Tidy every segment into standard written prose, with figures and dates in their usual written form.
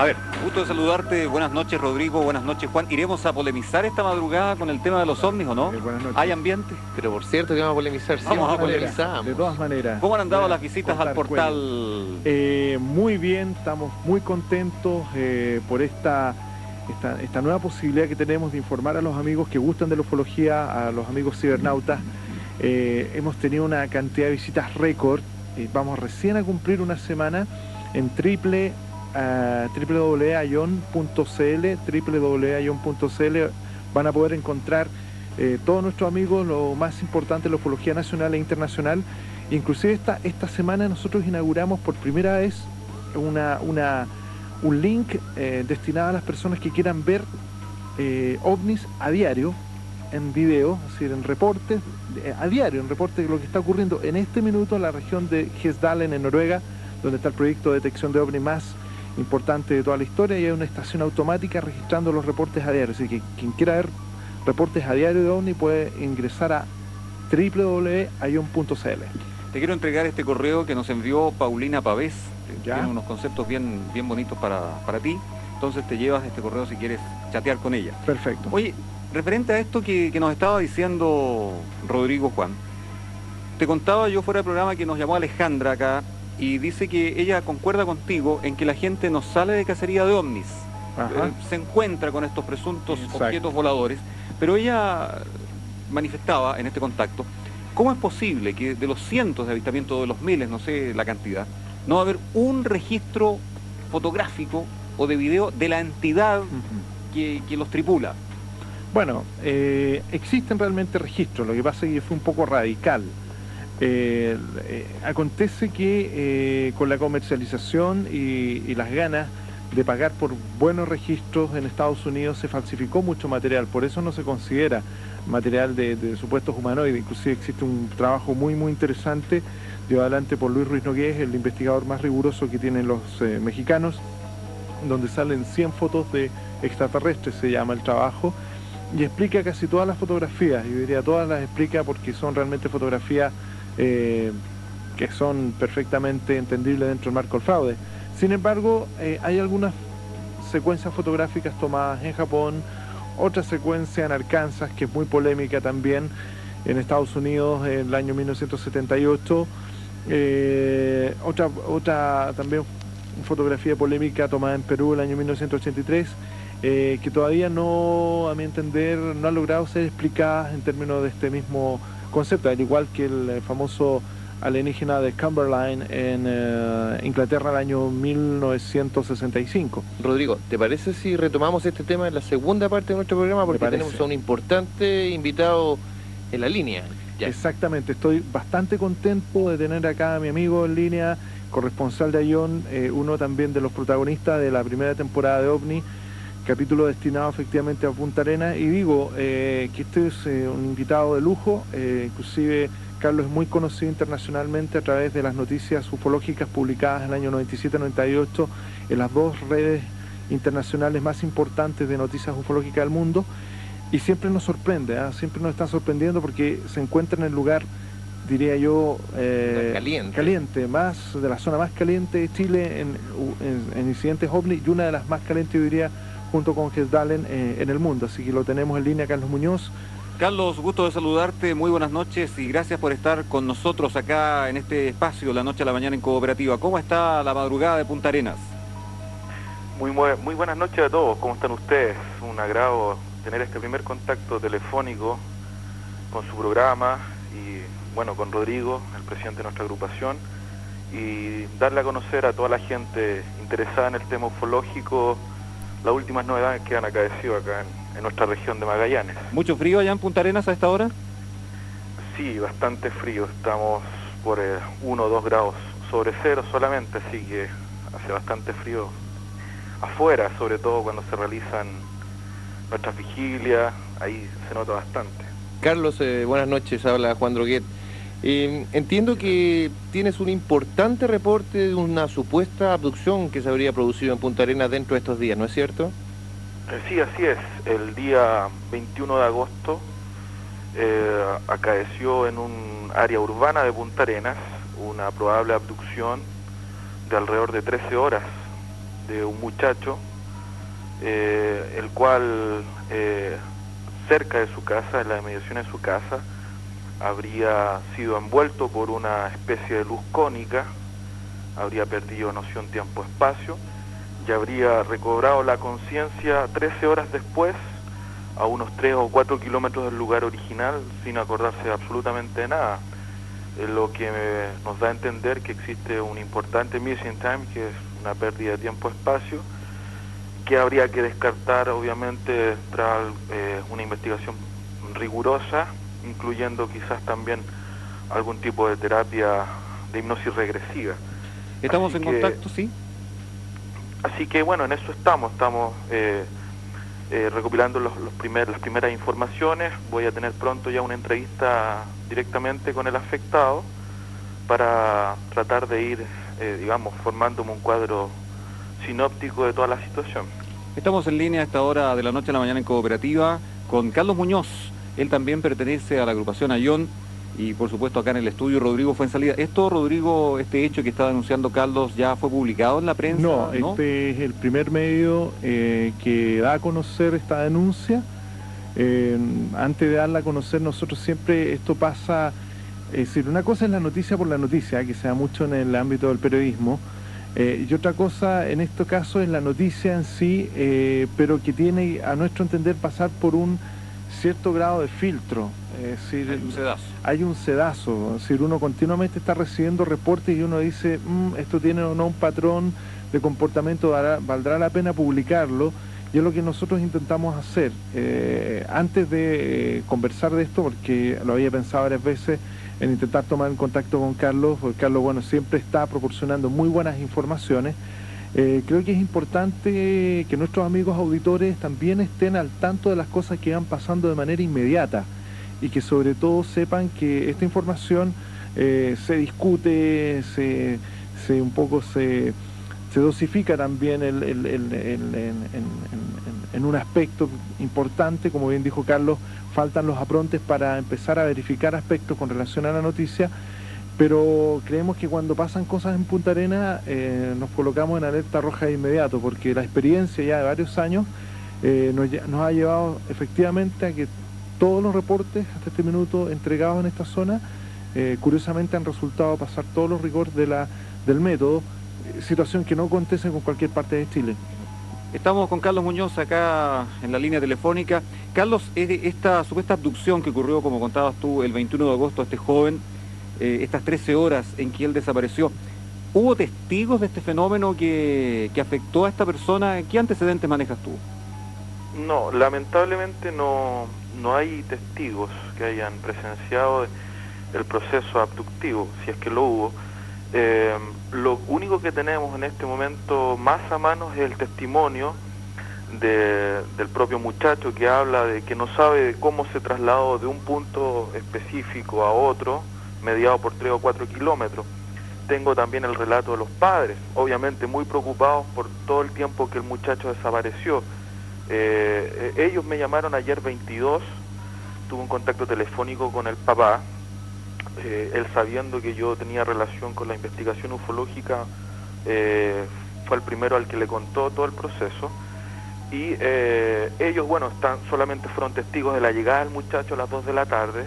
A ver, gusto de saludarte, buenas noches Rodrigo, buenas noches Juan. ¿Iremos a polemizar esta madrugada con el tema de los ovnis o no? Buenas noches. ¿Hay ambiente? Pero por cierto que vamos a polemizar, Vamos a polemizamos. De todas maneras. ¿Cómo han andado las visitas al portal? Muy bien, estamos muy contentos por esta nueva posibilidad que tenemos de informar a los amigos que gustan de la ufología, a los amigos cibernautas. Hemos tenido una cantidad de visitas récord, vamos recién a cumplir una semana en www.ion.cl van a poder encontrar todos nuestros amigos, lo más importante de la ufología nacional e internacional. Inclusive esta semana nosotros inauguramos por primera vez un link destinado a las personas que quieran ver ovnis a diario, en video, es decir, en reportes, a diario, en reportes de lo que está ocurriendo en este minuto en la región de Hesdalen, en Noruega, donde está el proyecto de detección de ovnis más importante de toda la historia, y hay una estación automática registrando los reportes a diario. Así que quien quiera ver reportes a diario de ovni puede ingresar a www.ion.cl. Te quiero entregar este correo que nos envió Paulina Pavés, ¿Ya? Tiene unos conceptos bien bonitos para ti, entonces te llevas este correo si quieres chatear con ella. Perfecto. Oye, referente a esto que nos estaba diciendo Rodrigo Juan, te contaba yo fuera del programa que nos llamó Alejandra acá y dice que ella concuerda contigo en que la gente no sale de cacería de ovnis, se encuentra con estos presuntos objetos voladores, pero ella manifestaba en este contacto, ¿cómo es posible que de los cientos de avistamientos, de los miles, no sé la cantidad, no va a haber un registro fotográfico o de video de la entidad que los tripula? Bueno, existen realmente registros, lo que pasa es que fue un poco radical. Acontece que con la comercialización y las ganas de pagar por buenos registros en Estados Unidos se falsificó mucho material, por eso no se considera material de supuestos humanoides. Inclusive existe un trabajo muy interesante llevado adelante por Luis Ruiz Nogués, el investigador más riguroso que tienen los mexicanos, donde salen 100 fotos de extraterrestres, se llama el trabajo, y explica casi todas las fotografías, yo diría todas las explica porque son realmente fotografías que son perfectamente entendibles dentro del marco del fraude. Sin embargo, hay algunas secuencias fotográficas tomadas en Japón, otra secuencia en Arkansas que es muy polémica también, en Estados Unidos en el año 1978, otra también fotografía polémica tomada en Perú el año 1983, que todavía no, a mi entender, no ha logrado ser explicadas en términos de este mismo concepto, al igual que el famoso alienígena de Cumberland en Inglaterra el año 1965. Rodrigo, ¿te parece si retomamos este tema en la segunda parte de nuestro programa? Porque tenemos a un importante invitado en la línea. Ya. Exactamente, estoy bastante contento de tener acá a mi amigo en línea, corresponsal de ION, uno también de los protagonistas de la primera temporada de OVNI, capítulo destinado efectivamente a Punta Arenas, y digo que este es un invitado de lujo, inclusive Carlos es muy conocido internacionalmente a través de las noticias ufológicas publicadas en el año 97-98 en las dos redes internacionales más importantes de noticias ufológicas del mundo, y siempre nos sorprende, siempre nos está sorprendiendo porque se encuentra en el lugar, diría yo, caliente, más de la zona más caliente de Chile en incidentes OVNI, y una de las más calientes, yo diría, junto con Hesdalen en el mundo. Así que lo tenemos en línea, Carlos Muñoz. Carlos, gusto de saludarte, muy buenas noches y gracias por estar con nosotros acá en este espacio, La Noche a la Mañana en Cooperativa. ¿Cómo está la madrugada de Punta Arenas? Muy buenas noches a todos, ¿cómo están ustedes? Un agrado tener este primer contacto telefónico con su programa y bueno, con Rodrigo, el presidente de nuestra agrupación, y darle a conocer a toda la gente interesada en el tema ufológico las últimas novedades que han acaecido acá en nuestra región de Magallanes. ¿Mucho frío allá en Punta Arenas a esta hora? Sí, bastante frío, estamos por 1 o 2 grados sobre cero solamente, así que hace bastante frío afuera, sobre todo cuando se realizan nuestras vigilias, ahí se nota bastante. Carlos, buenas noches, habla Juan Droguet. Entiendo que tienes un importante reporte de una supuesta abducción que se habría producido en Punta Arenas dentro de estos días, ¿no es cierto? Sí, así es. El día 21 de agosto acaeció en un área urbana de Punta Arenas una probable abducción de alrededor de 13 horas de un muchacho, el cual cerca de su casa, en la inmediación de su casa, habría sido envuelto por una especie de luz cónica, habría perdido noción tiempo-espacio y habría recobrado la conciencia 13 horas después, a unos 3 o 4 kilómetros del lugar original, sin acordarse absolutamente de nada. Lo que nos da a entender que existe un importante missing time, que es una pérdida de tiempo-espacio, que habría que descartar obviamente tras una investigación rigurosa, incluyendo quizás también algún tipo de terapia de hipnosis regresiva. Estamos en contacto, ¿sí? Así que bueno, en eso estamos recopilando las primeras informaciones. Voy a tener pronto ya una entrevista directamente con el afectado para tratar de ir, digamos, formándome un cuadro sinóptico de toda la situación. Estamos en línea a esta hora de la noche a la mañana en Cooperativa con Carlos Muñoz. Él también pertenece a la agrupación Ayón y por supuesto acá en el estudio Rodrigo Fuenzalida. ¿Esto, Rodrigo, este hecho que está denunciando Carlos, ya fue publicado en la prensa? No, este es el primer medio que da a conocer esta denuncia. Antes de darla a conocer, nosotros siempre, esto pasa, es decir, una cosa es la noticia por la noticia, que se da mucho en el ámbito del periodismo, y otra cosa en este caso es la noticia en sí, pero que tiene, a nuestro entender, pasar por un cierto grado de filtro. Es decir, hay un sedazo, es decir, uno continuamente está recibiendo reportes y uno dice, esto tiene o no un patrón de comportamiento, valdrá la pena publicarlo, y es lo que nosotros intentamos hacer. Antes de conversar de esto, porque lo había pensado varias veces en intentar tomar en contacto con Carlos, porque Carlos, bueno, siempre está proporcionando muy buenas informaciones. Creo que es importante que nuestros amigos auditores también estén al tanto de las cosas que van pasando de manera inmediata y que sobre todo sepan que esta información se discute, se dosifica también en un aspecto importante. Como bien dijo Carlos, faltan los aprontes para empezar a verificar aspectos con relación a la noticia, pero creemos que cuando pasan cosas en Punta Arenas nos colocamos en alerta roja de inmediato, porque la experiencia ya de varios años nos ha llevado efectivamente a que todos los reportes hasta este minuto entregados en esta zona curiosamente han resultado pasar todos los rigores del método, situación que no acontece con cualquier parte de Chile. Estamos con Carlos Muñoz acá en la línea telefónica. Carlos, esta supuesta abducción que ocurrió, como contabas tú, el 21 de agosto, a este joven, estas 13 horas en que él desapareció, ¿hubo testigos de este fenómeno que afectó a esta persona? ¿Qué antecedentes manejas tú? No, lamentablemente no hay testigos que hayan presenciado el proceso abductivo, si es que lo hubo. Lo único que tenemos en este momento más a mano es el testimonio del propio muchacho, que habla de que no sabe cómo se trasladó de un punto específico a otro, mediado por 3 o 4 kilómetros. Tengo también el relato de los padres, obviamente muy preocupados por todo el tiempo que el muchacho desapareció. Ellos me llamaron ayer 22, tuve un contacto telefónico con el papá. Él, sabiendo que yo tenía relación con la investigación ufológica, fue el primero al que le contó todo el proceso, y ellos, bueno, solamente fueron testigos de la llegada del muchacho a las 2 de la tarde,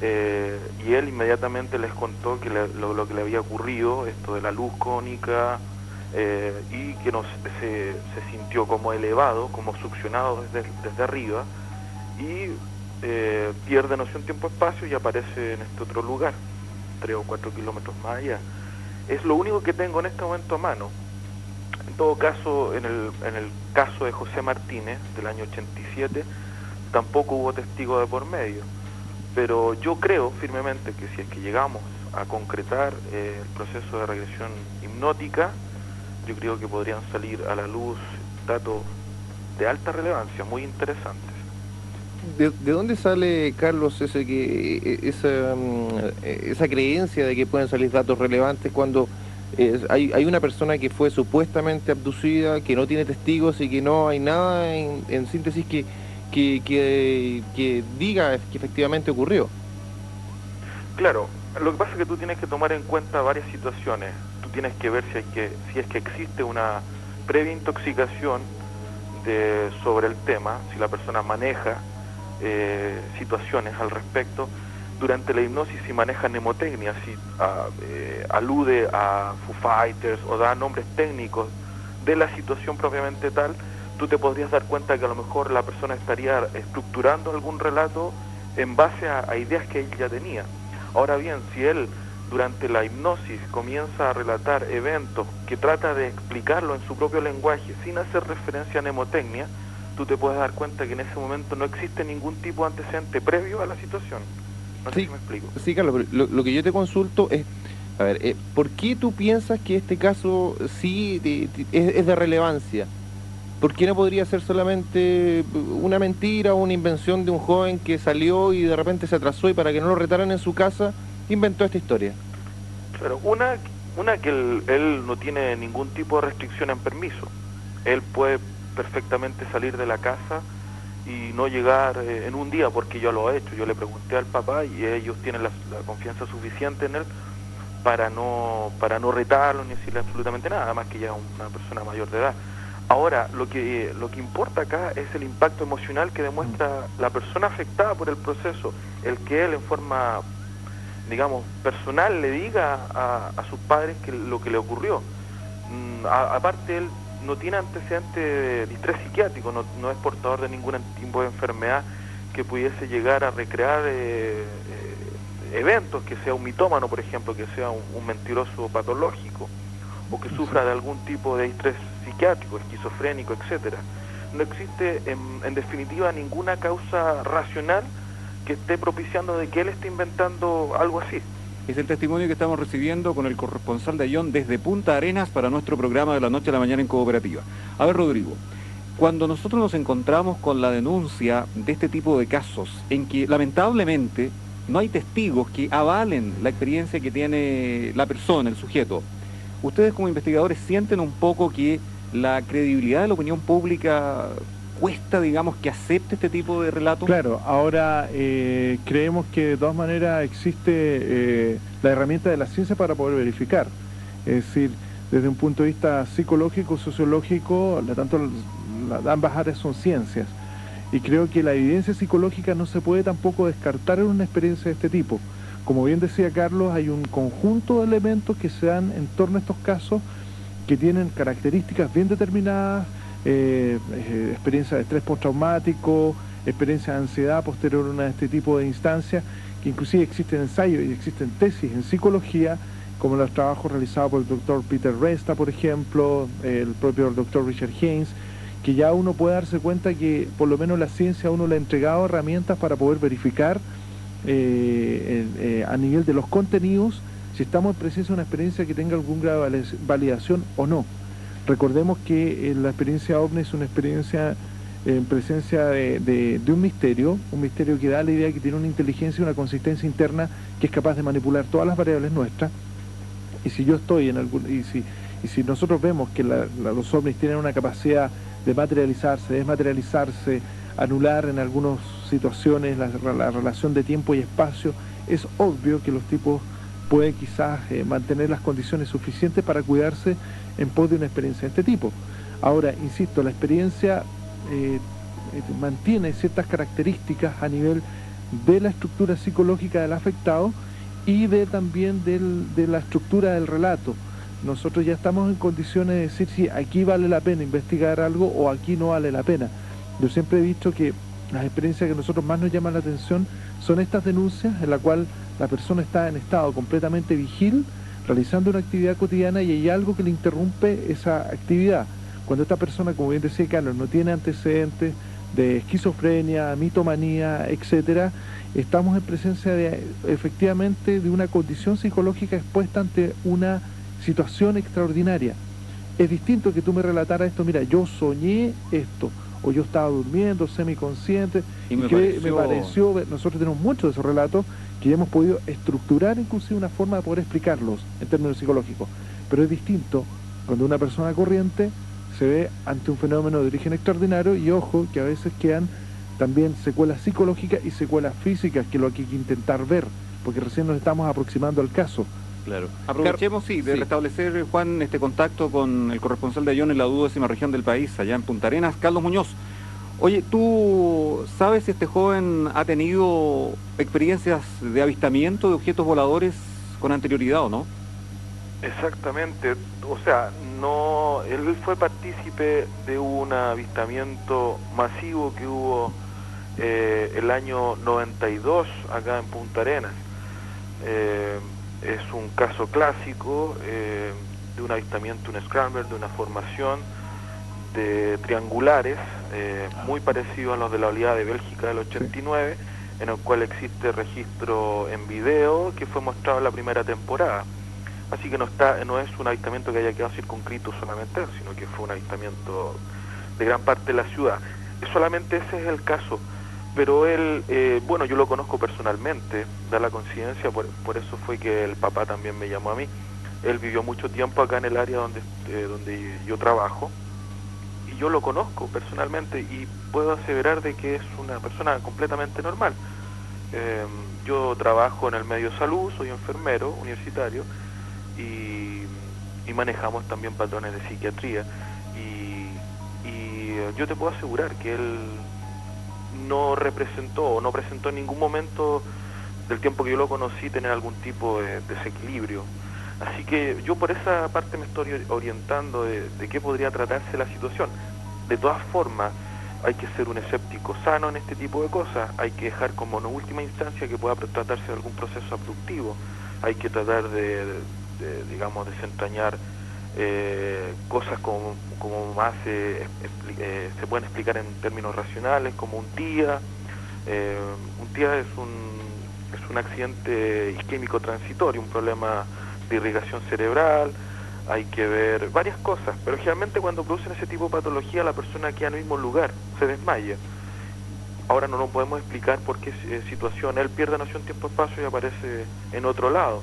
y él inmediatamente les contó que lo que le había ocurrido, esto de la luz cónica, y que se sintió como elevado, como succionado desde arriba, y pierde noción tiempo-espacio y aparece en este otro lugar, 3 o 4 kilómetros más allá. Es lo único que tengo en este momento a mano. En todo caso, en el caso de José Martínez, del año 87, tampoco hubo testigo de por medio. Pero yo creo firmemente que si es que llegamos a concretar el proceso de regresión hipnótica, yo creo que podrían salir a la luz datos de alta relevancia, muy interesantes. ¿De dónde sale, Carlos, esa creencia de que pueden salir datos relevantes cuando hay una persona que fue supuestamente abducida, que no tiene testigos y que no hay nada en síntesis que diga que efectivamente ocurrió? Claro, lo que pasa es que tú tienes que tomar en cuenta varias situaciones. Tú tienes que ver si es que existe una previa intoxicación sobre el tema, si la persona maneja situaciones al respecto, durante la hipnosis si maneja mnemotecnia, si alude a Foo Fighters o da nombres técnicos de la situación propiamente tal, tú te podrías dar cuenta que a lo mejor la persona estaría estructurando algún relato en base a ideas que él ya tenía. Ahora bien, si él durante la hipnosis comienza a relatar eventos que trata de explicarlo en su propio lenguaje sin hacer referencia a mnemotecnia, tú te puedes dar cuenta que en ese momento no existe ningún tipo de antecedente previo a la situación. No sé si me explico. Sí, Carlos, pero lo que yo te consulto es, a ver, ¿por qué tú piensas que este caso sí es de relevancia? ¿Por qué no podría ser solamente una mentira o una invención de un joven que salió y de repente se atrasó y para que no lo retaran en su casa, inventó esta historia? Pero una que él no tiene ningún tipo de restricción en permiso. Él puede perfectamente salir de la casa y no llegar en un día, porque yo lo he hecho. Yo le pregunté al papá y ellos tienen la confianza suficiente en él para no retarlo ni decirle absolutamente nada, más que ya una persona mayor de edad. Ahora, lo que importa acá es el impacto emocional que demuestra la persona afectada por el proceso, el que él en forma, digamos, personal le diga a sus padres lo que le ocurrió. Aparte, él no tiene antecedente de distrés psiquiátrico, no es portador de ningún tipo de enfermedad que pudiese llegar a recrear eventos, que sea un mitómano, por ejemplo, que sea un mentiroso patológico, o que sufra de algún tipo de distrés psiquiátrico, esquizofrénico, etcétera. No existe, en definitiva, ninguna causa racional que esté propiciando de que él esté inventando algo así. Es el testimonio que estamos recibiendo con el corresponsal de Ayllón desde Punta Arenas para nuestro programa de la noche a la mañana en Cooperativa. A ver, Rodrigo, cuando nosotros nos encontramos con la denuncia de este tipo de casos, en que lamentablemente no hay testigos que avalen la experiencia que tiene la persona, el sujeto, ¿ustedes como investigadores sienten un poco que la credibilidad de la opinión pública cuesta, digamos, que acepte este tipo de relatos? Claro, ahora creemos que de todas maneras existe la herramienta de la ciencia para poder verificar. Es decir, desde un punto de vista psicológico, sociológico, ambas áreas son ciencias. Y creo que la evidencia psicológica no se puede tampoco descartar en una experiencia de este tipo. Como bien decía Carlos, hay un conjunto de elementos que se dan en torno a estos casos que tienen características bien determinadas, experiencia de estrés postraumático, experiencia de ansiedad posterior a una de este tipo de instancias, que inclusive existen ensayos y existen tesis en psicología, como los trabajos realizados por el doctor Peter Resta, por ejemplo, el propio doctor Richard Haynes, que ya uno puede darse cuenta que por lo menos la ciencia a uno le ha entregado herramientas para poder verificar a nivel de los contenidos si estamos en presencia de una experiencia que tenga algún grado de validación o no. Recordemos que la experiencia OVNI es una experiencia en presencia de un misterio que da la idea que tiene una inteligencia y una consistencia interna que es capaz de manipular todas las variables nuestras. Y si yo estoy en algún... Y si nosotros vemos que los OVNIs tienen una capacidad de materializarse, desmaterializarse, anular en algunas situaciones la relación de tiempo y espacio, es obvio que los tipos pueden quizás mantener las condiciones suficientes para cuidarse en pos de una experiencia de este tipo. Ahora, insisto, la experiencia mantiene ciertas características a nivel de la estructura psicológica del afectado y también de la estructura del relato. Nosotros ya estamos en condiciones de decir si aquí vale la pena investigar algo o aquí no vale la pena. Yo siempre he dicho que las experiencias que a nosotros más nos llaman la atención son estas denuncias en la cual la persona está en estado completamente vigil, realizando una actividad cotidiana y hay algo que le interrumpe esa actividad. Cuando esta persona, como bien decía Carlos, no tiene antecedentes de esquizofrenia, mitomanía, etcétera, estamos en presencia efectivamente de una condición psicológica expuesta ante una situación extraordinaria. Es distinto que tú me relataras esto, mira, yo soñé esto, o yo estaba durmiendo, semiconsciente, y me pareció... Nosotros tenemos muchos de esos relatos que ya hemos podido estructurar inclusive una forma de poder explicarlos en términos psicológicos. Pero es distinto cuando una persona corriente se ve ante un fenómeno de origen extraordinario y ojo que a veces quedan también secuelas psicológicas y secuelas físicas, que es lo que hay que intentar ver, porque recién nos estamos aproximando al caso. Claro. Aprovechemos, sí, de restablecer, Juan, este contacto con el corresponsal de Ayón en la 12ª región del país, allá en Punta Arenas, Carlos Muñoz. Oye, ¿tú sabes si este joven ha tenido experiencias de avistamiento de objetos voladores con anterioridad o no? Exactamente, o sea, no, él fue partícipe de un avistamiento masivo que hubo el año 92 acá en Punta Arenas. Es un caso clásico de un avistamiento, un scramble, de una formación de triangulares muy parecido a los de la oleada de Bélgica del 89, en el cual existe registro en video que fue mostrado en la primera temporada. Así que no es un avistamiento que haya quedado circunscrito solamente, sino que fue un avistamiento de gran parte de la ciudad. Solamente ese es el caso, pero él, bueno, yo lo conozco personalmente, da la coincidencia, por eso fue que el papá también me llamó a mí. Él vivió mucho tiempo acá en el área donde yo trabajo, y yo lo conozco personalmente y puedo aseverar de que es una persona completamente normal. Yo trabajo en el medio de salud, soy enfermero universitario, y manejamos también patrones de psiquiatría, y yo te puedo asegurar que él no presentó en ningún momento del tiempo que yo lo conocí tener algún tipo de desequilibrio. Así que yo por esa parte me estoy orientando de qué podría tratarse la situación. De todas formas, hay que ser un escéptico sano en este tipo de cosas, hay que dejar como en última instancia que pueda tratarse de algún proceso abductivo, hay que tratar digamos, desentrañar cosas como más se pueden explicar en términos racionales, como un TIA. Un TIA es un accidente isquémico transitorio, un problema de irrigación cerebral. Hay que ver varias cosas, pero generalmente cuando producen ese tipo de patología la persona queda en el mismo lugar, se desmaya. Ahora no podemos explicar por qué situación, él pierde noción tiempo-espacio y aparece en otro lado.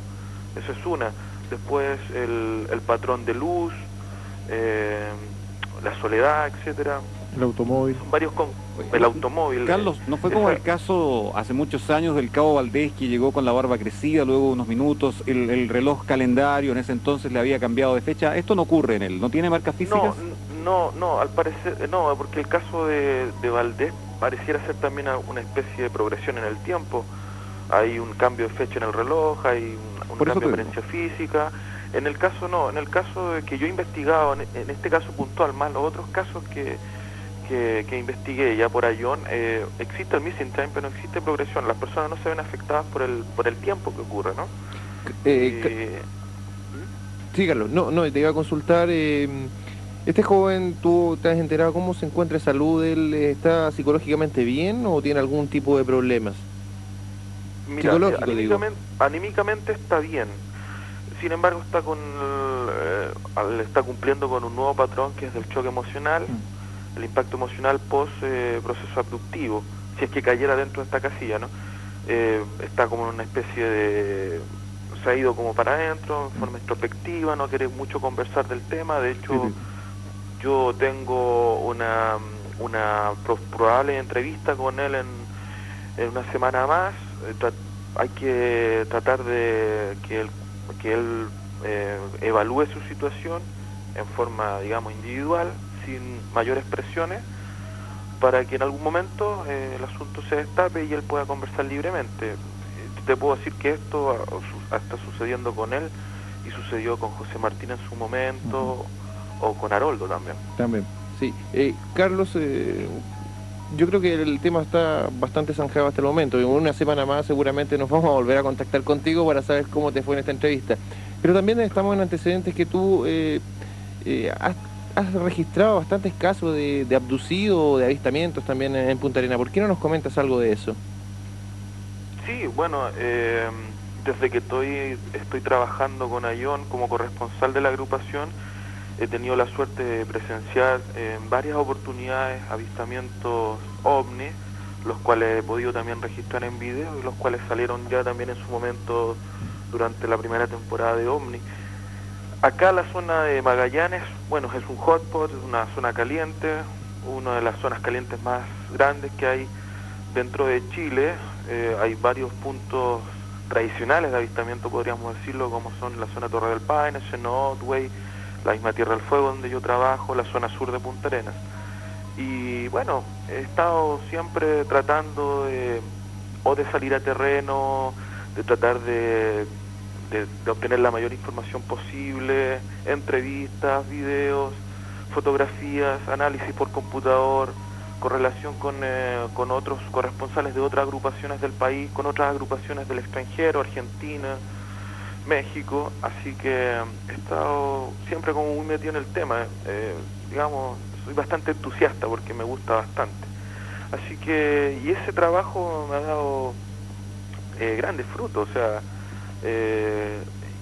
Eso es una. Después el patrón de luz, la soledad, etcétera. El automóvil. Son varios el automóvil. Carlos, ¿no fue como el caso hace muchos años del Cabo Valdés, que llegó con la barba crecida, luego de unos minutos, el reloj calendario en ese entonces le había cambiado de fecha? Esto no ocurre en él, ¿no tiene marcas físicas? No, al parecer, no, porque el caso de Valdés pareciera ser también una especie de progresión en el tiempo. Hay un cambio de fecha en el reloj, hay un cambio de apariencia física. En el caso no, en el caso que yo he investigado, en este caso puntual, más los otros casos que investigué ya por Ayón, existe el missing time, pero no existe progresión. Las personas no se ven afectadas por el tiempo que ocurre, ¿no? Sí, Carlos, no, te iba a consultar, este joven, ¿tú te has enterado cómo se encuentra de salud? ¿Él está psicológicamente bien o tiene algún tipo de problemas? Mira, anímicamente está bien. Sin embargo, está cumpliendo con un nuevo patrón que es del choque emocional, el impacto emocional post proceso abductivo, si es que cayera dentro de esta casilla, ¿no? Está como en una especie de... se ha ido como para adentro, en forma introspectiva, no quiere mucho conversar del tema. De hecho, yo tengo una probable entrevista con él en una semana más. Hay que tratar de que él evalúe su situación en forma, digamos, individual, sin mayores presiones, para que en algún momento el asunto se destape y él pueda conversar libremente. Te puedo decir que esto está sucediendo con él y sucedió con José Martín en su momento, o con Haroldo también. Sí. Carlos, yo creo que el tema está bastante zanjado hasta el momento. En una semana más seguramente nos vamos a volver a contactar contigo para saber cómo te fue en esta entrevista. Pero también estamos en antecedentes que tú has registrado bastantes casos de abducidos, de avistamientos también en Punta Arenas. ¿Por qué no nos comentas algo de eso? Sí, bueno, desde que estoy trabajando con Ayón como corresponsal de la agrupación, he tenido la suerte de presenciar en varias oportunidades avistamientos ovni, los cuales he podido también registrar en video y los cuales salieron ya también en su momento durante la primera temporada de OVNI. Acá la zona de Magallanes, bueno, es un hotspot, es una zona caliente, una de las zonas calientes más grandes que hay dentro de Chile. Hay varios puntos tradicionales de avistamiento, podríamos decirlo, como son la zona Torre del Paine, Seno Otway, la misma Tierra del Fuego donde yo trabajo, la zona sur de Punta Arenas. Y bueno, he estado siempre tratando de salir a terreno, de tratar de obtener la mayor información posible, entrevistas, videos, fotografías, análisis por computador, correlación con otros corresponsales de otras agrupaciones del país, con otras agrupaciones del extranjero, Argentina, México, así que he estado siempre como muy metido en el tema, digamos, soy bastante entusiasta porque me gusta bastante. Así que, y ese trabajo me ha dado grandes frutos, o sea,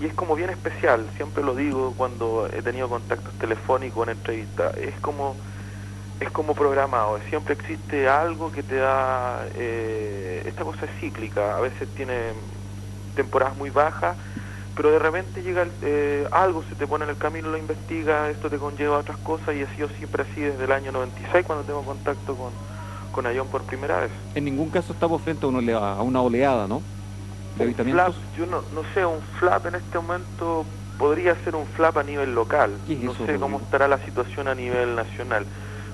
y es como bien especial, siempre lo digo cuando he tenido contactos telefónicos en entrevistas, es como programado, siempre existe algo que te da, esta cosa es cíclica, a veces tiene temporadas muy bajas, pero de repente llega algo, se te pone en el camino, lo investigas, esto te conlleva a otras cosas, y ha sido siempre así desde el año 96 cuando tengo contacto con Ayllón por primera vez. En ningún caso estamos frente a una oleada, ¿no? De avistamientos. Flap, yo no sé, un flap en este momento podría ser un flap a nivel local, no sé cómo estará la situación a nivel nacional,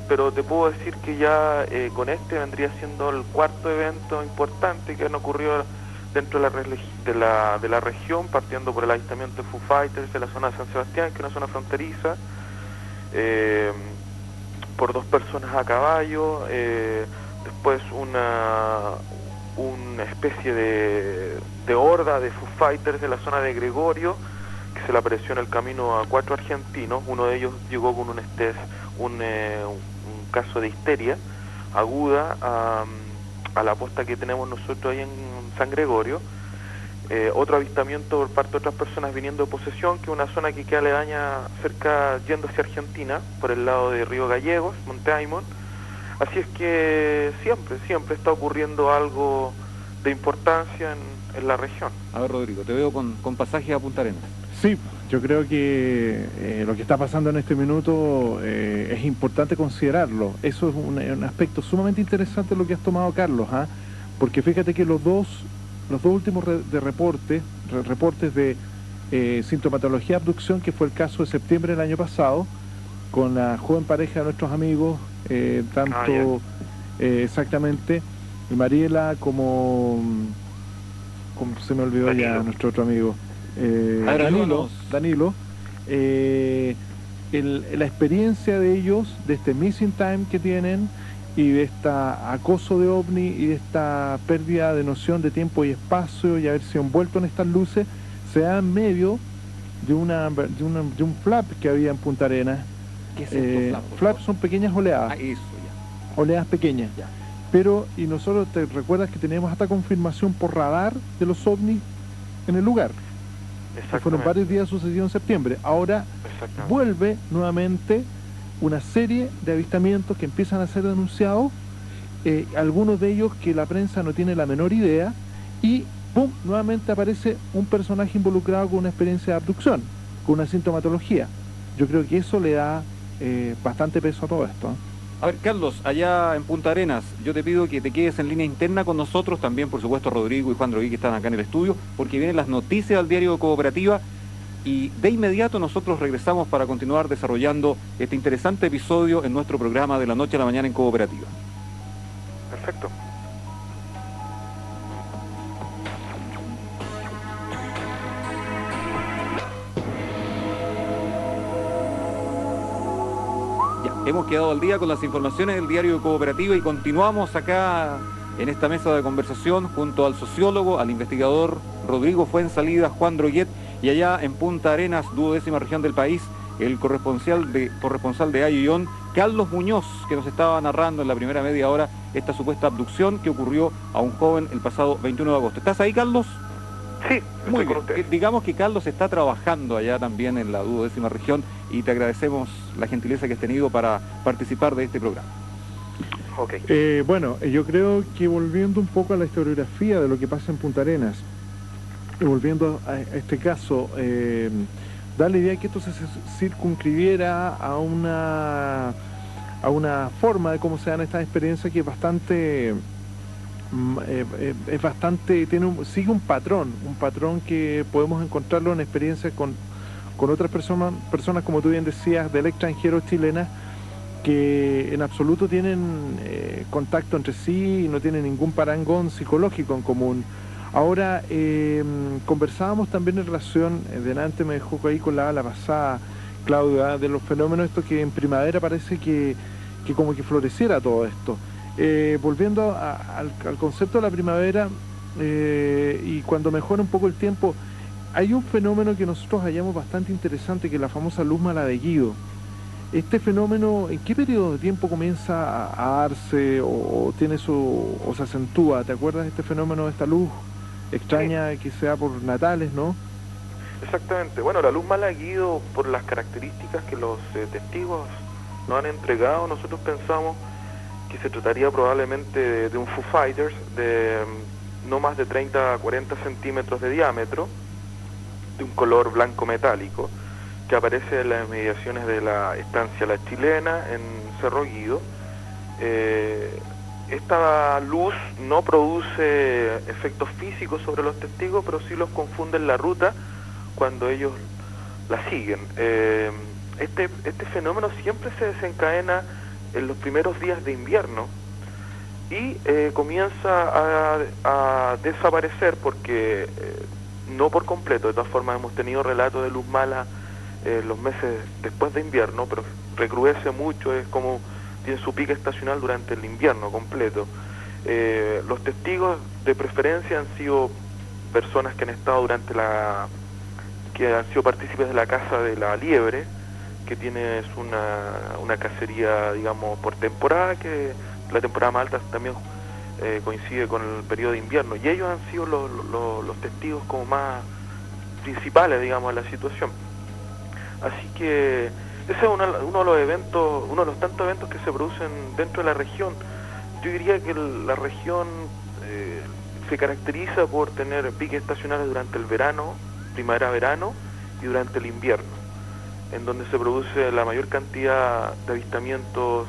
pero te puedo decir que ya con este vendría siendo el cuarto evento importante que han ocurrido dentro de la región, partiendo por el avistamiento de Foo Fighters de la zona de San Sebastián, que es una zona fronteriza, por 2 personas a caballo, después una especie de horda de Foo Fighters de la zona de Gregorio, que se le apareció en el camino a 4 argentinos, uno de ellos llegó con un caso de histeria aguda a la posta que tenemos nosotros ahí en San Gregorio. Otro avistamiento por parte de otras personas viniendo de Posesión, que es una zona que queda aledaña cerca, yendo hacia Argentina, por el lado de Río Gallegos, Monte Aymon. Así es que siempre está ocurriendo algo de importancia en la región. A ver, Rodrigo, te veo con pasajes a Punta Arenas. Sí, yo creo que lo que está pasando en este minuto es importante considerarlo. Eso es un aspecto sumamente interesante lo que has tomado, Carlos, ¿ah? Porque fíjate que los dos últimos reportes de sintomatología de abducción, que fue el caso de septiembre del año pasado, con la joven pareja de nuestros amigos, exactamente, Mariela como se me olvidó Danilo. Ya nuestro otro amigo, Danilo, la experiencia de ellos, de este missing time que tienen, y de esta acoso de ovni y de esta pérdida de noción de tiempo y espacio y haberse envuelto en estas luces, se da en medio de un flap que había en Punta Arenas. ¿Qué es esto, flap? Flaps son pequeñas oleadas. Eso, ya. Oleadas pequeñas. Ya. Pero, y nosotros, te recuerdas que teníamos hasta confirmación por radar de los ovnis en el lugar. Que fueron varios días sucedidos en septiembre. Ahora vuelve nuevamente una serie de avistamientos que empiezan a ser denunciados, algunos de ellos que la prensa no tiene la menor idea, y ¡pum!, nuevamente aparece un personaje involucrado con una experiencia de abducción, con una sintomatología. Yo creo que eso le da bastante peso a todo esto. A ver, Carlos, allá en Punta Arenas, yo te pido que te quedes en línea interna con nosotros, también por supuesto Rodrigo y Juan Drogui, que están acá en el estudio, porque vienen las noticias del diario de Cooperativa, y de inmediato nosotros regresamos para continuar desarrollando este interesante episodio en nuestro programa de la noche a la mañana en Cooperativa. Perfecto. Ya, hemos quedado al día con las informaciones del diario de Cooperativa y continuamos acá en esta mesa de conversación junto al sociólogo, al investigador Rodrigo Fuenzalida, Juan Droguet, y allá en Punta Arenas, 12ª región del país, el corresponsal de Ayllón, Carlos Muñoz, que nos estaba narrando en la primera media hora esta supuesta abducción que ocurrió a un joven el pasado 21 de agosto. ¿Estás ahí, Carlos? Sí, muy bien. Digamos que Carlos está trabajando allá también en la 12ª región y te agradecemos la gentileza que has tenido para participar de este programa. Okay. Bueno, yo creo que volviendo un poco a la historiografía de lo que pasa en Punta Arenas, volviendo a este caso, da la idea que esto se circunscribiera a una forma de cómo se dan estas experiencias que es bastante es bastante, sigue un patrón que podemos encontrarlo en experiencias con otras personas como tú bien decías, del extranjero chilena, que en absoluto tienen contacto entre sí y no tienen ningún parangón psicológico en común. Ahora, conversábamos también en relación, delante me dejó ahí con la pasada, Claudia, de los fenómenos estos que en primavera parece que como que floreciera todo esto. Volviendo al concepto de la primavera, y cuando mejora un poco el tiempo, hay un fenómeno que nosotros hallamos bastante interesante, que es la famosa luz maladeguido. Este fenómeno, ¿en qué periodo de tiempo comienza a darse o se acentúa? ¿Te acuerdas de este fenómeno, de esta luz extraña que se da por natales, no? Exactamente. Bueno, la luz malaguido, por las características que los testigos nos han entregado, nosotros pensamos que se trataría probablemente de un Foo Fighters de no más de 30 a 40 centímetros de diámetro, de un color blanco metálico, que aparece en las inmediaciones de la estancia La Chilena, en Cerro Guido. Esta luz no produce efectos físicos sobre los testigos, pero sí los confunde en la ruta cuando ellos la siguen. Este fenómeno siempre se desencadena en los primeros días de invierno y comienza a desaparecer porque no por completo. De todas formas, hemos tenido relatos de luz mala los meses después de invierno, pero recrudece mucho, es como tiene su pico estacional durante el invierno completo. Los testigos de preferencia han sido personas que han estado que han sido partícipes de la Casa de la Liebre, que tiene una cacería, digamos, por temporada, que la temporada más alta también coincide con el periodo de invierno, y ellos han sido los testigos como más principales, digamos, de la situación. Así que ese es uno de los eventos, uno de los tantos eventos que se producen dentro de la región. Yo diría que la región se caracteriza por tener piques estacionales durante el verano, primavera-verano, y durante el invierno, en donde se produce la mayor cantidad de avistamientos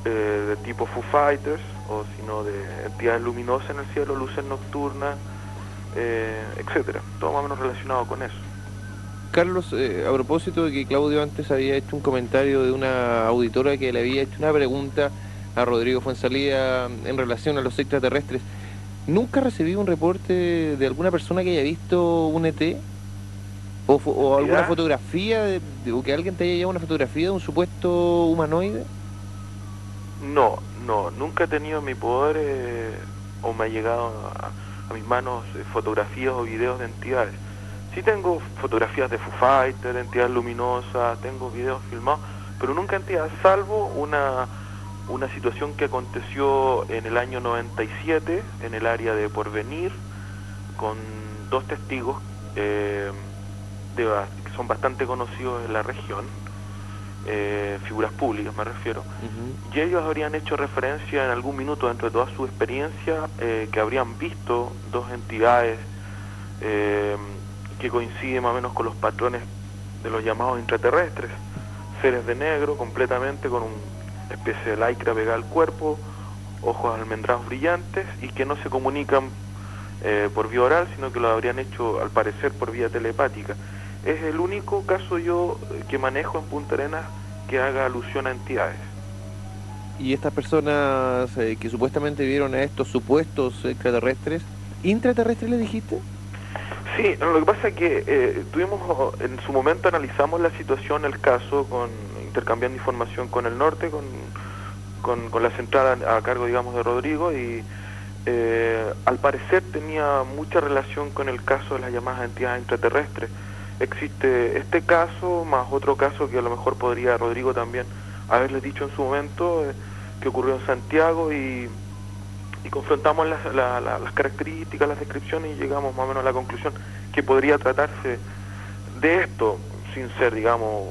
de tipo Foo Fighters, o sino de entidades luminosas en el cielo, luces nocturnas, etcétera. Todo más o menos relacionado con eso. Carlos, a propósito de que Claudio antes había hecho un comentario de una auditora que le había hecho una pregunta a Rodrigo Fuenzalía en relación a los extraterrestres, ¿nunca recibí un reporte de alguna persona que haya visto un ET? ¿O alguna fotografía, o que alguien te haya llevado una fotografía de un supuesto humanoide? No, nunca he tenido en mi poder o me ha llegado a mis manos fotografías o videos de entidades. Sí tengo fotografías de Foo Fighters, de entidades luminosas, tengo videos filmados, pero nunca entidades, salvo una situación que aconteció en el año 97 en el área de Porvenir, con dos testigos que son bastante conocidos en la región, figuras públicas me refiero, y ellos habrían hecho referencia en algún minuto dentro de toda su experiencia que habrían visto dos entidades que coinciden más o menos con los patrones de los llamados intraterrestres, seres de negro completamente, con una especie de lycra pegada al cuerpo, ojos almendrados brillantes, y que no se comunican por vía oral, sino que lo habrían hecho al parecer por vía telepática. Es el único caso yo que manejo en Punta Arenas que haga alusión a entidades. ¿Y estas personas que supuestamente vieron a estos supuestos extraterrestres, intraterrestres le dijiste? Sí, lo que pasa es que tuvimos, en su momento analizamos la situación, el caso, intercambiando información con el norte, con la central a cargo, digamos, de Rodrigo, y al parecer tenía mucha relación con el caso de las llamadas entidades intraterrestres. Existe este caso, más otro caso que a lo mejor podría Rodrigo también haberles dicho en su momento, que ocurrió en Santiago, y confrontamos las características, las descripciones, y llegamos más o menos a la conclusión que podría tratarse de esto, sin ser, digamos,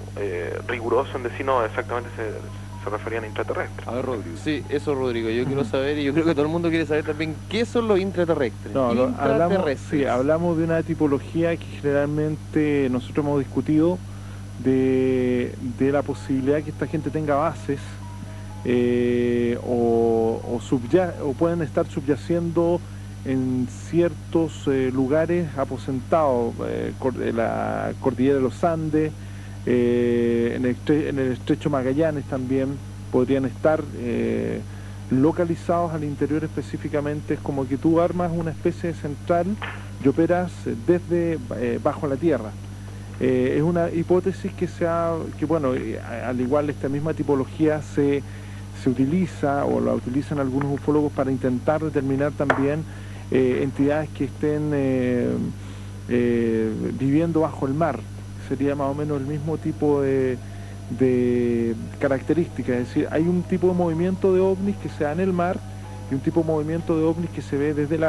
riguroso en decir no, exactamente se referían a intraterrestres. A ver, Rodrigo. Sí, eso, Rodrigo, yo quiero saber, y yo creo que todo el mundo quiere saber también, ¿qué son los intraterrestres? No, hablamos de una tipología que generalmente nosotros hemos discutido de la posibilidad que esta gente tenga bases, o o pueden estar subyaciendo en ciertos lugares aposentados, la cordillera de los Andes, en el estrecho Magallanes también podrían estar localizados al interior específicamente. Es como que tú armas una especie de central y operas desde bajo la tierra. Es una hipótesis que bueno, al igual esta misma tipología se utiliza o la utilizan algunos ufólogos para intentar determinar también entidades que estén viviendo bajo el mar. Sería más o menos el mismo tipo de características, es decir, hay un tipo de movimiento de ovnis que se da en el mar y un tipo de movimiento de ovnis que se ve desde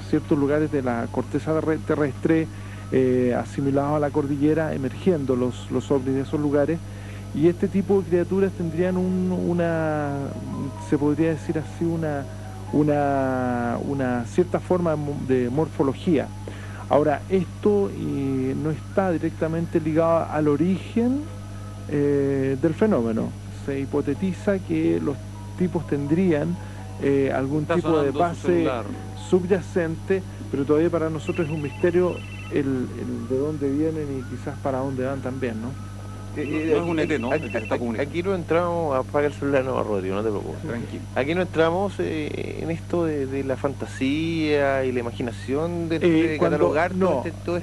ciertos lugares de la corteza terrestre asimilados a la cordillera, emergiendo los ovnis de esos lugares, y este tipo de criaturas tendrían se podría decir así, una cierta forma de morfología. Ahora, esto no está directamente ligado al origen del fenómeno. Se hipotetiza que los tipos tendrían algún tipo de base subyacente, pero todavía para nosotros es un misterio el de dónde vienen y quizás para dónde van también, ¿no? No es un ET, ¿no? Aquí no entramos, apaga el celular, no, Rodrigo, no te preocupes. Tranquilo. Aquí no entramos en esto de la fantasía y la imaginación de catalogar todo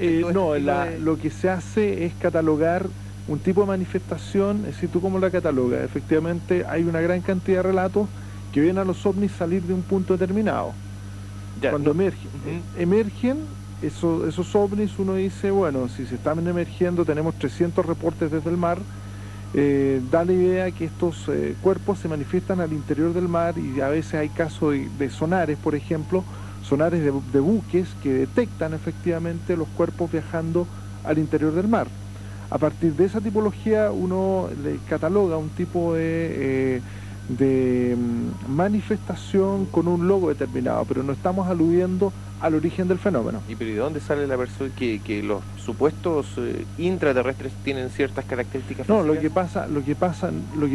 lo que se hace es catalogar un tipo de manifestación. Es decir, ¿tú cómo la catalogas? Efectivamente hay una gran cantidad de relatos que ven a los ovnis salir de un punto determinado. Cuando emergen esos ovnis, uno dice, bueno, si se están emergiendo, tenemos 300 reportes desde el mar, da la idea que estos cuerpos se manifiestan al interior del mar, y a veces hay casos de sonares, por ejemplo, sonares de buques que detectan efectivamente los cuerpos viajando al interior del mar. A partir de esa tipología uno le cataloga un tipo de manifestación con un logo determinado, pero no estamos aludiendo al origen del fenómeno. ¿Y pero de dónde sale la persona que los supuestos intraterrestres tienen ciertas características físicas? No, lo que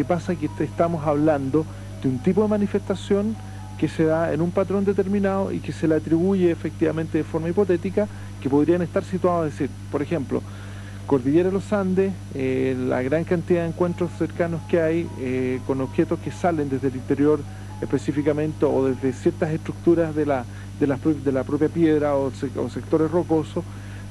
pasa es que estamos hablando de un tipo de manifestación que se da en un patrón determinado y que se le atribuye efectivamente de forma hipotética, que podrían estar situados, es decir, por ejemplo, Cordillera de los Andes, la gran cantidad de encuentros cercanos que hay con objetos que salen desde el interior específicamente, o desde ciertas estructuras de la propia piedra o sectores rocosos,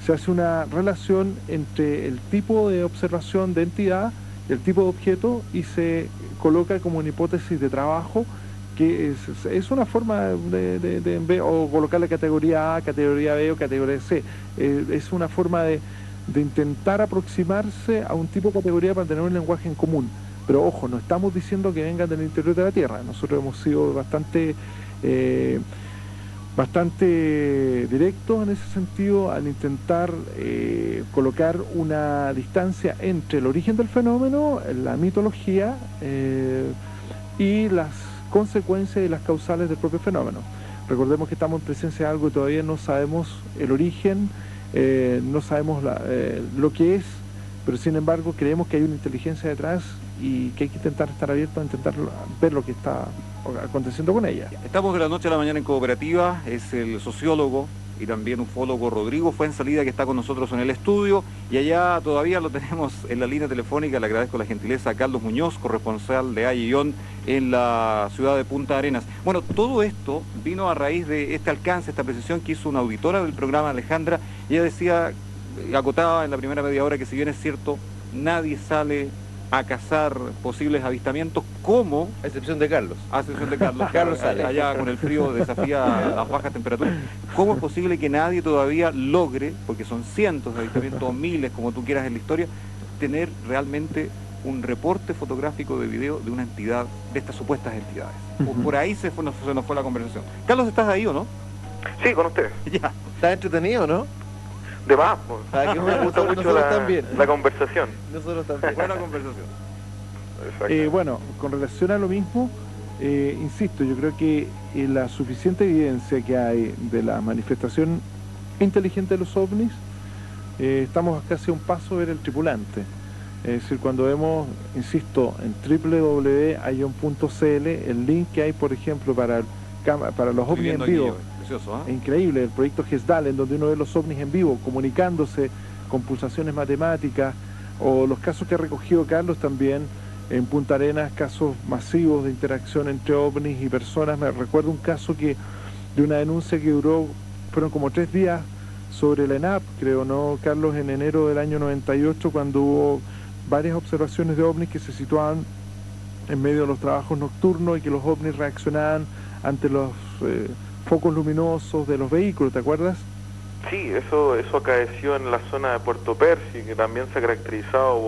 se hace una relación entre el tipo de observación de entidad, el tipo de objeto, y se coloca como una hipótesis de trabajo, que es una forma o colocar la categoría A, categoría B o categoría C. Es una forma de intentar aproximarse a un tipo de categoría para tener un lenguaje en común. Pero ojo, no estamos diciendo que vengan del interior de la Tierra. Nosotros hemos sido bastante directos en ese sentido al intentar colocar una distancia entre el origen del fenómeno, la mitología y las consecuencias y las causales del propio fenómeno. Recordemos que estamos en presencia de algo que todavía no sabemos el origen, no sabemos lo que es, pero sin embargo creemos que hay una inteligencia detrás y que hay que intentar estar abierto a intentar ver lo que está aconteciendo con ella. Estamos de la noche a la mañana en Cooperativa. Es el sociólogo y también ufólogo Rodrigo Fuenzalida, que está con nosotros en el estudio, y allá todavía lo tenemos en la línea telefónica. Le agradezco la gentileza a Carlos Muñoz, corresponsal de AION en la ciudad de Punta Arenas. Bueno, todo esto vino a raíz de este alcance, esta precisión que hizo una auditora del programa, Alejandra. Ella decía, acotaba en la primera media hora, que si bien es cierto, nadie sale a cazar posibles avistamientos, como... A excepción de Carlos. A excepción de Carlos. Carlos sale. Allá con el frío desafía las bajas temperaturas. ¿Cómo es posible que nadie todavía logre, porque son cientos de avistamientos, o miles, como tú quieras en la historia, tener realmente un reporte fotográfico de video de una entidad, de estas supuestas entidades? Por ahí se nos fue la conversación. Carlos, ¿estás ahí o no? Sí, con usted. Ya. ¿Está entretenido, no? De más, pues. Ah, que Me gusta mucho la conversación. Nosotros también. Buena conversación. Bueno, con relación a lo mismo, insisto, yo creo que la suficiente evidencia que hay de la manifestación inteligente de los ovnis, estamos casi a un paso de ver el tripulante. Es decir, cuando vemos, insisto, en www.ion.cl, el link que hay, por ejemplo, para los Estoy ovnis en viendo vivo, aquí, precioso, ¿ah? es increíble, el proyecto GESDAL, en donde uno ve los ovnis en vivo, comunicándose con pulsaciones matemáticas, o los casos que ha recogido Carlos también en Punta Arenas, casos masivos de interacción entre ovnis y personas. Me recuerdo un caso de una denuncia que fueron como 3 días, sobre la ENAP, creo, ¿no, Carlos? En enero del año 98, cuando hubo varias observaciones de ovnis que se situaban en medio de los trabajos nocturnos y que los ovnis reaccionaban ante los focos luminosos de los vehículos, ¿te acuerdas? Sí, eso acaeció en la zona de Puerto Percy, que también se ha caracterizado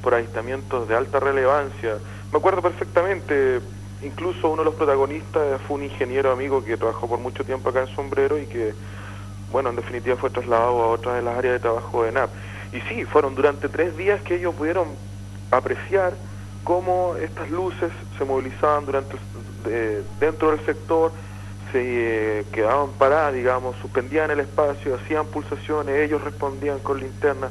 por avistamientos de alta relevancia. Me acuerdo perfectamente, incluso uno de los protagonistas fue un ingeniero amigo que trabajó por mucho tiempo acá en Sombrero y que, bueno, en definitiva fue trasladado a otra de las áreas de trabajo de ENAP. Y sí, fueron durante 3 días que ellos pudieron apreciar cómo estas luces se movilizaban dentro del sector, se quedaban paradas, digamos, suspendían el espacio, hacían pulsaciones, ellos respondían con linterna.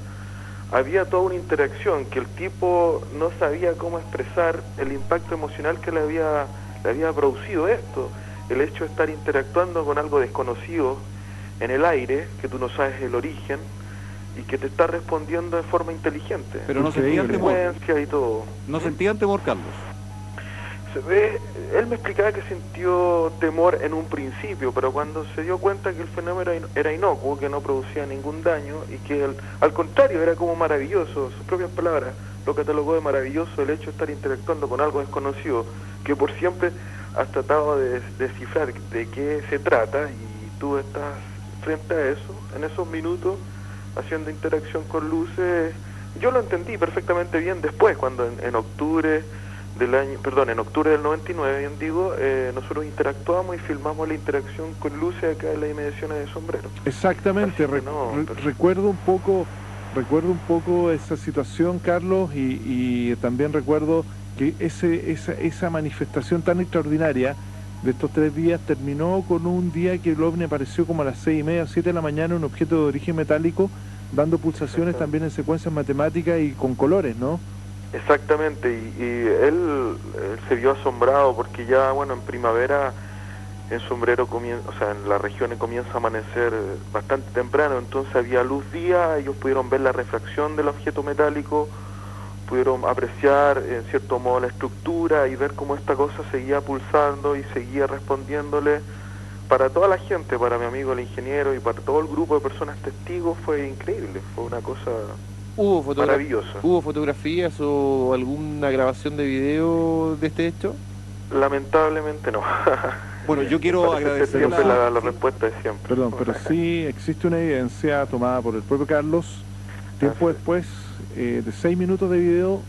Había toda una interacción que el tipo no sabía cómo expresar el impacto emocional que le había producido esto, el hecho de estar interactuando con algo desconocido en el aire, que tú no sabes el origen, y que te está respondiendo de forma inteligente. Pero no sentían temor. Y todo. No sentían temor, Carlos. Él me explicaba que sintió temor en un principio, pero cuando se dio cuenta que el fenómeno era inocuo, que no producía ningún daño y que al contrario era como maravilloso, sus propias palabras lo catalogó de maravilloso, el hecho de estar interactuando con algo desconocido que por siempre has tratado de descifrar de qué se trata, y tú estás frente a eso, en esos minutos, haciendo interacción con luces. Yo lo entendí perfectamente bien después, cuando en octubre en octubre del 99, bien digo, nosotros interactuamos y filmamos la interacción con luces acá en las inmediaciones de Sombrero. Exactamente, recuerdo un poco esa situación, Carlos, y también recuerdo que esa manifestación tan extraordinaria de estos 3 días terminó con un día que el ovni apareció como a las 6:30, 7 de la mañana, un objeto de origen metálico, dando pulsaciones también en secuencias matemáticas y con colores, ¿no? Exactamente, y él se vio asombrado porque ya, bueno, en primavera en Sombrero en la región comienza a amanecer bastante temprano, entonces había luz día, ellos pudieron ver la refracción del objeto metálico, pudieron apreciar en cierto modo la estructura y ver cómo esta cosa seguía pulsando y seguía respondiéndole. Para toda la gente, para mi amigo el ingeniero y para todo el grupo de personas testigos, fue increíble, fue una cosa maravillosa. ¿Hubo fotografías o alguna grabación de video de este hecho? Lamentablemente no. Bueno, yo quiero agradecer siempre la respuesta de siempre. Perdón, pero sí existe una evidencia tomada por el propio Carlos, tiempo después, de 6 minutos de video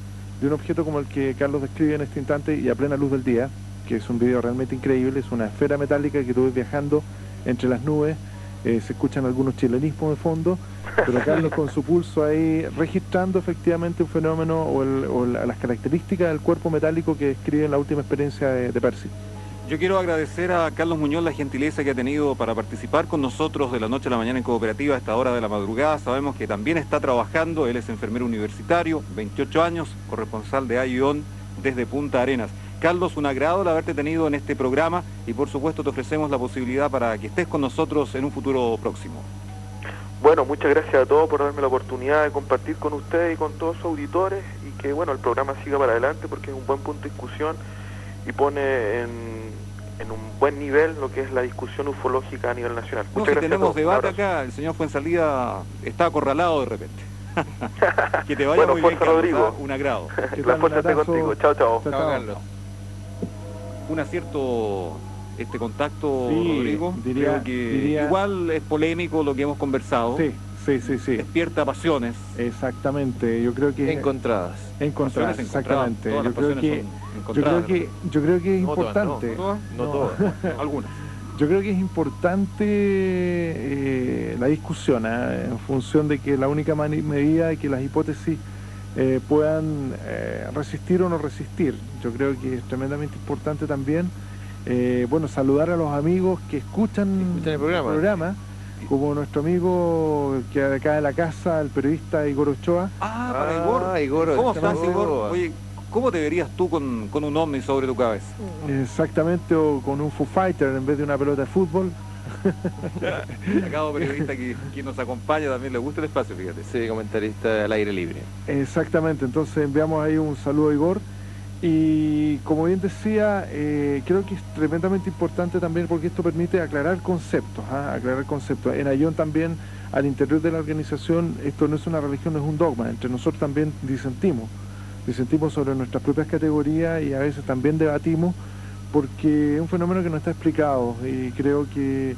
de un objeto como el que Carlos describe en este instante y a plena luz del día, que es un video realmente increíble, es una esfera metálica que tú ves viajando entre las nubes, se escuchan algunos chilenismos de fondo, pero Carlos con su pulso ahí registrando efectivamente un fenómeno o las características del cuerpo metálico que describe en la última experiencia de Percy. Yo quiero agradecer a Carlos Muñoz la gentileza que ha tenido para participar con nosotros de la noche a la mañana en Cooperativa a esta hora de la madrugada. Sabemos que también está trabajando, él es enfermero universitario, 28 años, corresponsal de ION desde Punta Arenas. Carlos, un agrado el haberte tenido en este programa y por supuesto te ofrecemos la posibilidad para que estés con nosotros en un futuro próximo. Bueno, muchas gracias a todos por darme la oportunidad de compartir con ustedes y con todos sus auditores, y que bueno, el programa siga para adelante porque es un buen punto de discusión y pone en un buen nivel lo que es la discusión ufológica a nivel nacional. No, si tenemos debate acá, el señor Fuensalida está acorralado de repente. Que te vaya muy bien, Carlos, Rodrigo. Un agrado. La fuerza esté contigo. Chao, chao. Chao, Carlos. Un acierto este contacto, sí, Rodrigo. Creo que igual es polémico lo que hemos conversado. Sí. Despierta pasiones. Exactamente, yo creo que... Encontradas, exactamente. Todas las pasiones son encontradas. Yo creo que es importante. No todas. Algunas. Yo creo que es importante la discusión, en función de que la única medida es que las hipótesis puedan resistir o no resistir. Yo creo que es tremendamente importante también, saludar a los amigos que escuchan el programa. como nuestro amigo que de acá de la casa, el periodista Igor Ochoa. Para Igor. Igor. ¿Cómo estás, Igor? Oye, ¿cómo te verías tú con un ovni sobre tu cabeza? Exactamente, o con un Foo Fighter en vez de una pelota de fútbol. A cada periodista que nos acompaña también le gusta el espacio, fíjate. Sí, comentarista al aire libre. Exactamente, entonces enviamos ahí un saludo a Igor. Y como bien decía, creo que es tremendamente importante también porque esto permite aclarar conceptos, aclarar conceptos. En Ayón también, al interior de la organización, esto no es una religión, no es un dogma. Entre nosotros también disentimos sobre nuestras propias categorías y a veces también debatimos porque es un fenómeno que no está explicado y creo que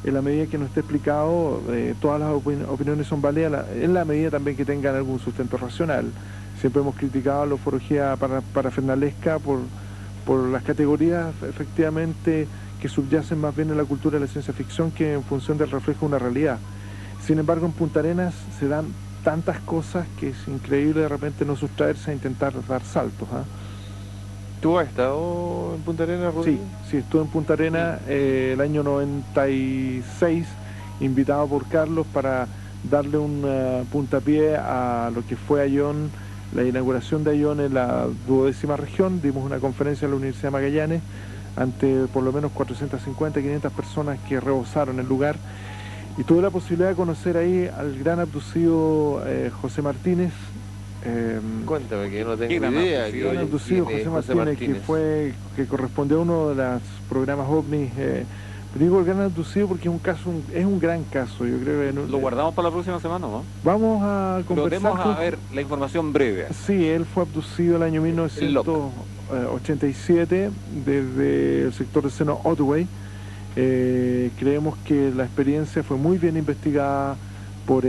en la medida que no esté explicado, todas las opiniones son válidas, en la medida también que tengan algún sustento racional. Siempre hemos criticado a la ufología parafernalesca por las categorías efectivamente que subyacen más bien en la cultura de la ciencia ficción que en función del reflejo de una realidad. Sin embargo, en Punta Arenas se dan tantas cosas que es increíble de repente no sustraerse a intentar dar saltos. ¿Tú has estado en Punta Arenas, Rodrigo? Sí, estuve en Punta Arenas el año 96, invitado por Carlos para darle un puntapié a lo que fue Ayón, la inauguración de Ayón en la 12ª región. Dimos una conferencia en la Universidad de Magallanes ante por lo menos 450, 500 personas que rebosaron el lugar. Y tuve la posibilidad de conocer ahí al gran abducido José Martínez. Cuéntame, que yo no tengo ¿Quién idea. Gran abducido José Martínez, que correspondió a uno de los programas OVNI. Digo el gran abducido porque es un gran caso. Yo creo que Lo guardamos para la próxima semana, ¿no? Vamos a conversar. Pero a ver la información breve. Sí, él fue abducido el año 1987 desde el sector de seno Otway. Creemos que la experiencia fue muy bien investigada por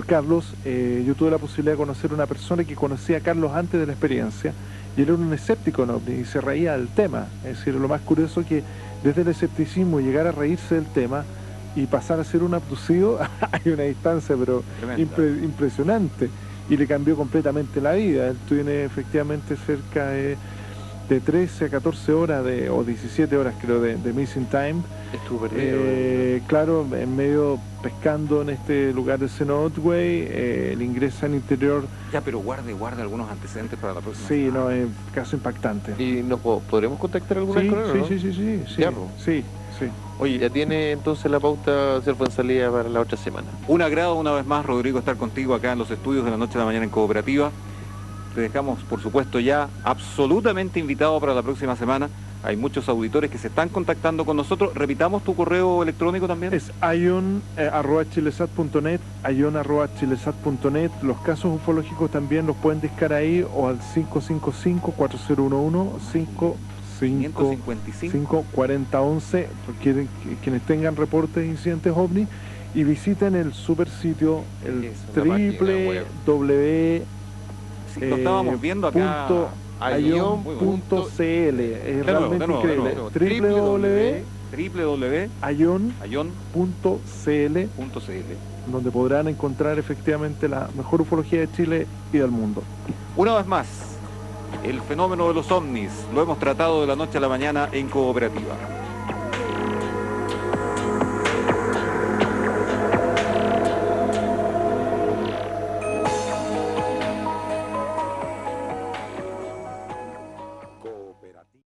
Carlos. Yo tuve la posibilidad de conocer a una persona que conocía a Carlos antes de la experiencia y él era un escéptico en OVNI y se reía del tema. Es decir, lo más curioso que desde el escepticismo llegar a reírse del tema y pasar a ser un abducido hay una distancia pero impresionante y le cambió completamente la vida. Él tiene efectivamente cerca de 13 a 14 horas o 17 horas creo de missing time. Estuvo perdido. Claro, en medio pescando en este lugar de seno Otway, él ingresa al interior. Ya, pero guarde algunos antecedentes para la próxima. Sí, no, es caso impactante. ¿Y nos podremos contactar alguna vez con él, no? Sí. Ya, sí. Oye, ya tiene entonces la pauta hacer salida para la otra semana. Un agrado una vez más, Rodrigo, estar contigo acá en los estudios de la noche a la mañana en Cooperativa. Te dejamos, por supuesto, ya absolutamente invitado para la próxima semana. Hay muchos auditores que se están contactando con nosotros. Repitamos tu correo electrónico también. Es ayon@chilesat.net, ayon@chilesat.net. Los casos ufológicos también los pueden discar ahí o al 555-4011 quienes tengan reportes de incidentes OVNI y visiten el super sitio, el www. Lo estábamos viendo acá. Ayon.cl. Es realmente increíble. www.ayon.cl, donde podrán encontrar efectivamente la mejor ufología de Chile y del mundo. Una vez más, el fenómeno de los ovnis lo hemos tratado de la noche a la mañana en Cooperativa.